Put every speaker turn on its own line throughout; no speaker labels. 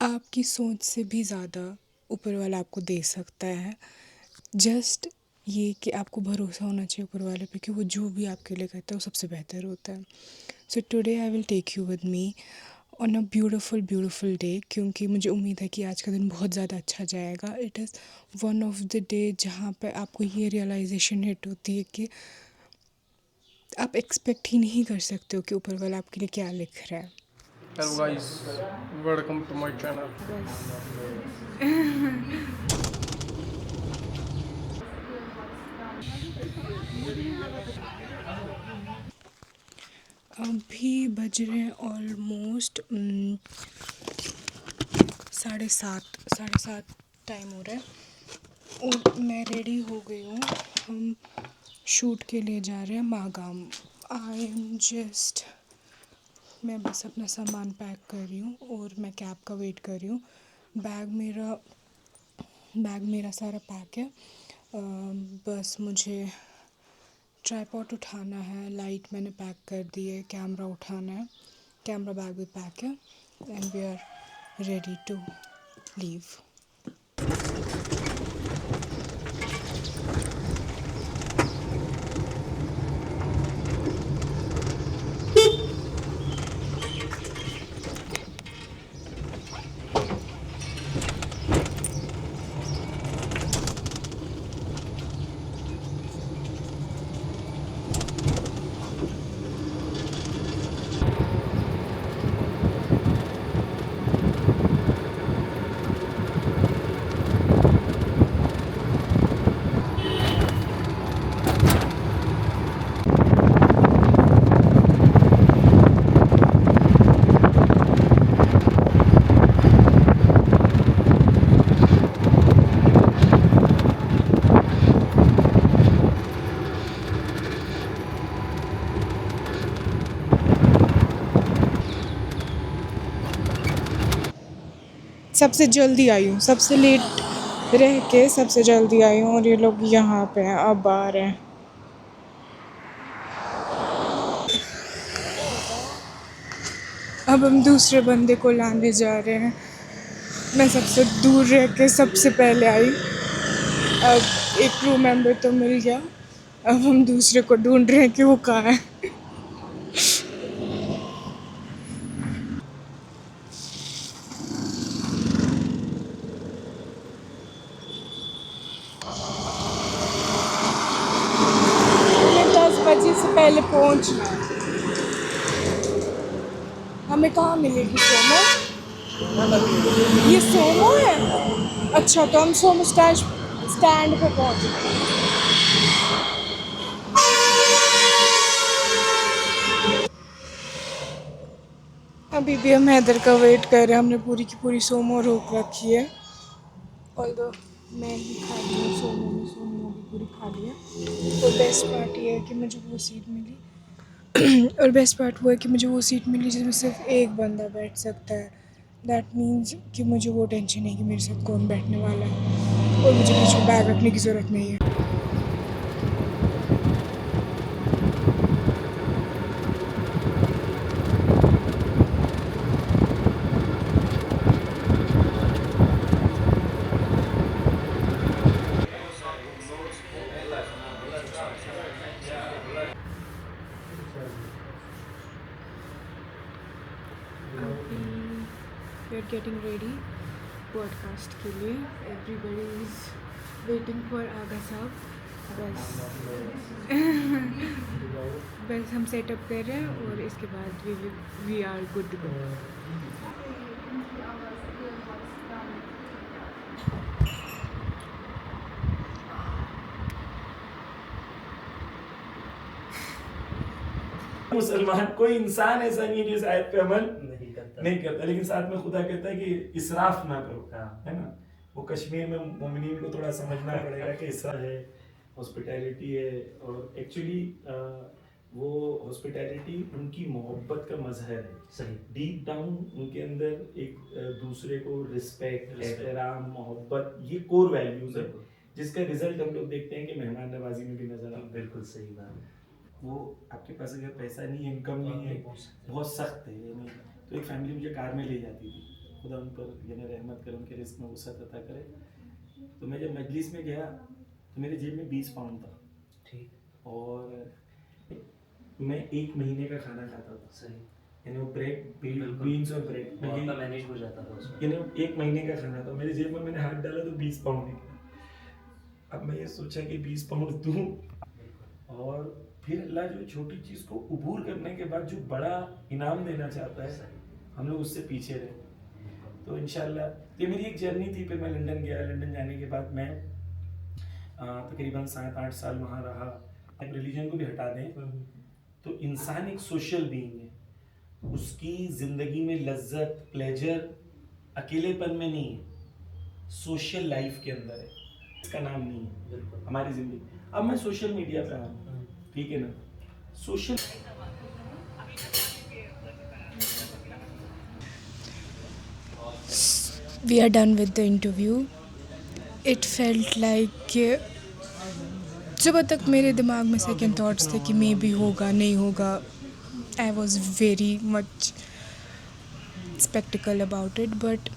आपकी सोच से भी ज़्यादा ऊपर वाला आपको दे सकता है। जस्ट ये कि आपको भरोसा होना चाहिए ऊपर वाले पे कि वो जो भी आपके लिए करता है वो सबसे बेहतर होता है। So today I will take you with me on a beautiful day, क्योंकि मुझे उम्मीद है कि आज का दिन बहुत ज़्यादा अच्छा जाएगा। It is one of the day जहाँ पे आपको ये रियलाइजेशन हिट होती है कि आप एक्सपेक्ट ही नहीं कर सकते हो कि ऊपर वाला आपके लिए क्या लिख रहा है।
Hello guys, welcome to my channel.
अभी बज रहे हैं ऑलमोस्ट 7:30 टाइम हो रहा है और मैं रेडी हो गई हूँ। हम शूट के लिए जा रहे हैं मागाम। आई एम जस्ट मैं बस अपना सामान पैक कर रही हूँ और मैं कैब का वेट कर रही हूँ। बैग मेरा सारा पैक है। बस मुझे ट्राईपॉड उठाना है, लाइट मैंने पैक कर दी है, कैमरा उठाना है, कैमरा बैग भी पैक है and we are ready to leave. सबसे जल्दी आई हूँ, सबसे लेट रह के सबसे जल्दी आई हूँ और ये लोग यहाँ पे हैं, अब आ रहे हैं। अब हम दूसरे बंदे को लाने जा रहे हैं। मैं सबसे दूर रह के सबसे पहले आई। अब एक क्रू मेंबर तो मिल गया, अब हम दूसरे को ढूंढ रहे हैं कि वो कहाँ है। हमें 10 बजे से पहले पहुंचना है। हमें कहाँ मिलेगी सोमो? ये सोमो है? अच्छा, तो हम सोमो स्टैंड पे पहुंच गए। अभी भी हम हैदर का वेट कर रहे हैं। हमने पूरी की पूरी सोमो रोक रखी है। ऑल्दो मैं ही खाती हूँ सोमो में, सोमो भी पूरी खा ली है। तो बेस्ट पार्ट ये है कि मुझे वो सीट मिली और बेस्ट पार्ट वो है कि मुझे वो सीट मिली जिसमें सिर्फ एक बंदा बैठ सकता है। दैट मीन्स कि मुझे वो टेंशन नहीं कि मेरे साथ कौन बैठने वाला है और मुझे बीच में बैग रखने की ज़रूरत नहीं है। We are getting ready podcast के लिए। Everybody is waiting for Aga Sahab. बस बस हम सेटअप कर रहे हैं और इसके बाद we are good to go.
मुसलमान कोई इंसान ऐसा नहीं है जो इस आयत पे अमल नहीं करता, लेकिन साथ में खुदा कहता है कि इसराफ ना करो, है ना। वो कश्मीर में मोमिनीन को थोड़ा समझना पड़ेगा कि इसराफ है, हॉस्पिटैलिटी है, और एक्चुअली वो हॉस्पिटैलिटी उनकी मोहब्बत का मजहर है। सही, डीप डाउन उनके अंदर एक दूसरे को रिस्पेक्ट, एहतराम, मोहब्बत, ये कोर वैल्यूज है, जिसका रिजल्ट हम लोग देखते हैं कि मेहमान नवाजी में भी नजर आता है। बिल्कुल सही बात है। वो आपके पास अगर पैसा नहीं है, इनकम नहीं है, बहुत सख्त है, यानी तो एक फैमिली मुझे कार में ले जाती थी, खुदा उन पर यानी रहमत करे, उनके रिस्क में वसअत अता करे। तो मैं जब मजलिस में गया तो मेरे जेब में 20 पाउंड था, ठीक, और मैं 1 महीने का खाना खाता था। सही, यानी वो ब्रेड, बीन्स और ब्रेड मैनेज हो जाता था उसमें, यानी 1 महीने का खाना था। मेरे जेब में मैंने हाथ डाला तो 20 पाउंड निकला। अब मैं ये सोचा कि 20 पाउंड दूँ, और फिर अल्लाह जो छोटी चीज़ को अबूर करने के बाद जो बड़ा इनाम देना चाहता है, हम लोग उससे पीछे रहे। तो इंशाल्लाह ये मेरी एक जर्नी थी। फिर मैं लंदन गया। लंदन जाने के बाद मैं तकरीबन 7-8 साल वहाँ रहा। अब रिलीजन को भी हटा दें तो इंसान एक सोशल बीइंग है। उसकी ज़िंदगी में लज्जत, प्लेजर अकेलेपन में नहीं है, सोशल लाइफ के अंदर है। इसका नाम नहीं है हमारी ज़िंदगी। अब मैं सोशल मीडिया पे आऊँ, ठीक है ना, social
We are done with the interview. It felt like जब तक मेरे दिमाग में सेकंड थॉट्स थे कि मे बी होगा नहीं होगा, I was very much spectacled about it, but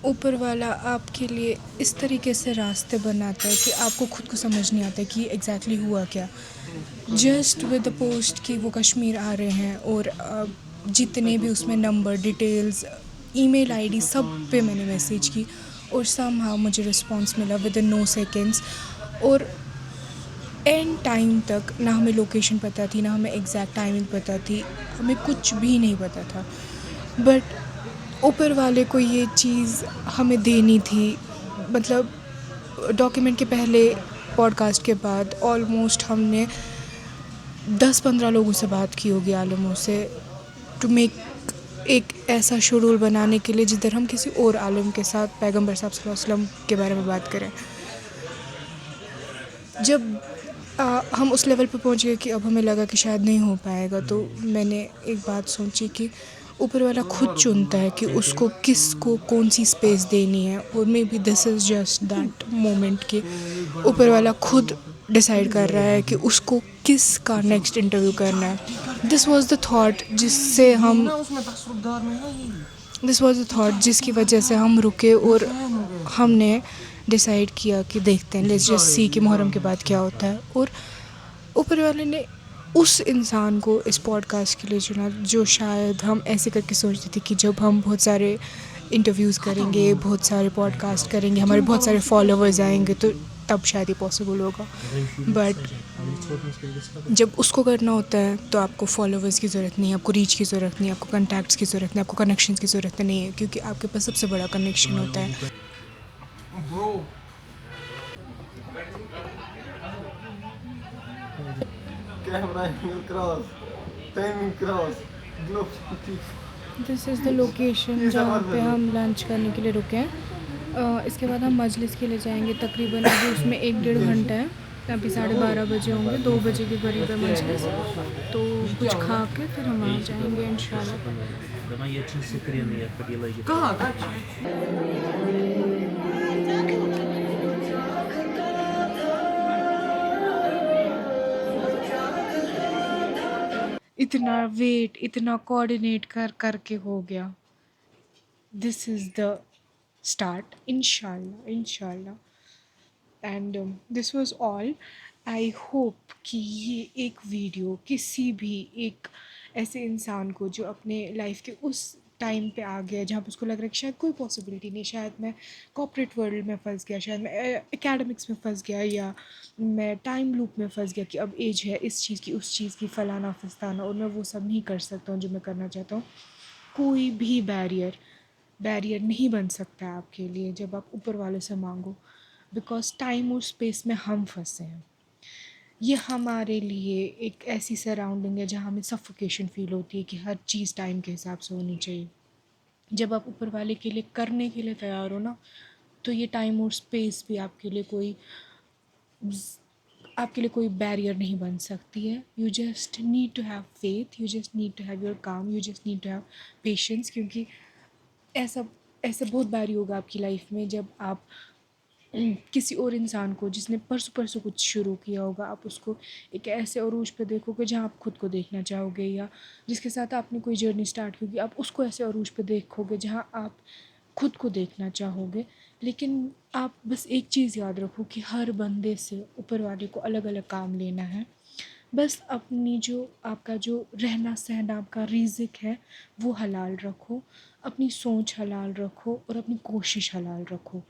ऊपर वाला आपके लिए इस तरीके से रास्ते बनाता है कि आपको खुद को समझ नहीं आता कि एग्जैक्टली हुआ क्या। जस्ट विद द पोस्ट कि वो कश्मीर आ रहे हैं, और जितने भी उसमें नंबर, डिटेल्स, ईमेल आईडी, सब पे मैंने मैसेज की, और समहाउ मुझे रिस्पांस मिला विद इन नो सेकेंड्स। और एंड टाइम तक ना हमें लोकेशन पता थी, ना हमें एग्जैक्ट टाइमिंग पता थी, हमें कुछ भी नहीं पता था, बट ऊपर वाले को ये चीज़ हमें देनी थी। मतलब डॉक्यूमेंट के पहले, पॉडकास्ट के बाद ऑलमोस्ट हमने 10-15 लोगों से बात की होगी, आलमों से, टू मेक एक ऐसा शेड्यूल बनाने के लिए जिधर हम किसी और आलम के साथ पैगंबर साहब सल्लल्लाहु अलैहि वसल्लम के बारे में बात करें। जब हम उस लेवल पे पहुंच गए कि अब हमें लगा कि शायद नहीं हो पाएगा, तो मैंने एक बात सोची कि ऊपर वाला खुद चुनता है कि उसको किसको कौन सी स्पेस देनी है, और may be this is just that moment कि ऊपर वाला खुद डिसाइड कर रहा है कि उसको किस का नेक्स्ट इंटरव्यू करना है। दिस वाज द थॉट जिसकी वजह से हम रुके, और हमने डिसाइड किया कि देखते हैं, लेट्स जस्ट सी कि मुहर्रम के बाद क्या होता है। और ऊपर वाले ने उस इंसान को इस पॉडकास्ट के लिए चुना जो शायद हम ऐसे करके सोचते थे कि जब हम बहुत सारे इंटरव्यूज़ करेंगे, बहुत सारे पॉडकास्ट करेंगे, हमारे बहुत सारे फॉलोअर्स आएंगे, तो तब शायद ये पॉसिबल होगा। बट जब उसको करना होता है तो आपको फॉलोअर्स की ज़रूरत नहीं है, आपको रीच की ज़रूरत नहीं है, आपको कॉन्टैक्ट्स की ज़रूरत नहीं है, आपको कनेक्शंस की ज़रूरत नहीं है, क्योंकि आपके पास सबसे बड़ा कनेक्शन होता है।
Bro, camera angle cross, timing cross, gloves ठीक।
दिस इज़ द लोकेशन जहाँ पे हम लंच करने के लिए रुके हैं। इसके बाद हम मजलिस के लिए जाएंगे। तकरीबन अभी उसमें 1-1.5 घंटा है। अभी 12:30 बजे होंगे, 2 बजे के करीब है मजलिस, तो कुछ खा के फिर हम आ जाएंगे इंशाल्लाह। इतना वेट, इतना कोऑर्डिनेट कर करके हो गया। दिस इज़ द स्टार्ट, इंशाल्लाह। And this was all. I hope कि ये एक वीडियो किसी भी एक ऐसे इंसान को जो अपने लाइफ के उस टाइम पे आ गया जहाँ पे उसको लग रहा है कि शायद कोई पॉसिबिलिटी नहीं, शायद मैं कॉर्पोरेट वर्ल्ड में फंस गया, शायद मैं एकेडमिक्स में फंस गया, या मैं टाइम लूप में फंस गया कि अब एज है इस चीज़ की, उस चीज़ की, फ़लाना फिस्ताना, और मैं वो सब नहीं कर सकता हूँ जो मैं करना चाहता हूँ। कोई भी बैरियर नहीं बन सकता है आपके लिए जब आप ऊपर वाले से मांगो, बिकॉज टाइम और स्पेस में हम फंसे हैं। ये हमारे लिए एक ऐसी सराउंडिंग है जहाँ हमें सफोकेशन फील होती है कि हर चीज़ टाइम के हिसाब से होनी चाहिए। जब आप ऊपर वाले के लिए करने के लिए तैयार हो ना, तो ये टाइम और स्पेस भी आपके लिए कोई बैरियर नहीं बन सकती है। You just need to have faith, you just need to have your calm, you just need to have patience, क्योंकि ऐसा ऐसा बहुत बारी होगा आपकी लाइफ में जब आप किसी और इंसान को जिसने परसों परसों कुछ शुरू किया होगा, आप उसको एक ऐसे अरूज पे देखोगे जहाँ आप खुद को देखना चाहोगे, या जिसके साथ आपने कोई जर्नी स्टार्ट की होगी आप उसको ऐसे अरूज पे देखोगे जहाँ आप खुद को देखना चाहोगे। लेकिन आप बस एक चीज़ याद रखो कि हर बंदे से ऊपर वाले को अलग अलग काम लेना है। बस अपनी जो आपका जो रहना सहना आपका रिज़िक है वो हलाल रखो, अपनी सोच हलाल रखो और अपनी कोशिश हलाल रखो।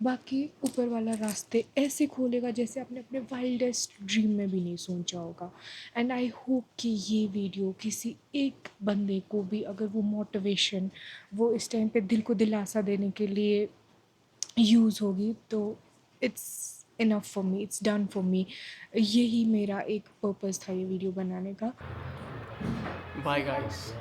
बाकी ऊपर वाला रास्ते ऐसे खोलेगा जैसे आपने अपने वाइल्डेस्ट ड्रीम में भी नहीं सोचा होगा। एंड आई होप कि ये वीडियो किसी एक बंदे को भी, अगर वो मोटिवेशन, वो इस टाइम पे दिल को दिलासा देने के लिए यूज़ होगी, तो it's enough for me, it's done for me. यही मेरा एक पर्पस था ये वीडियो बनाने का।
Bye guys.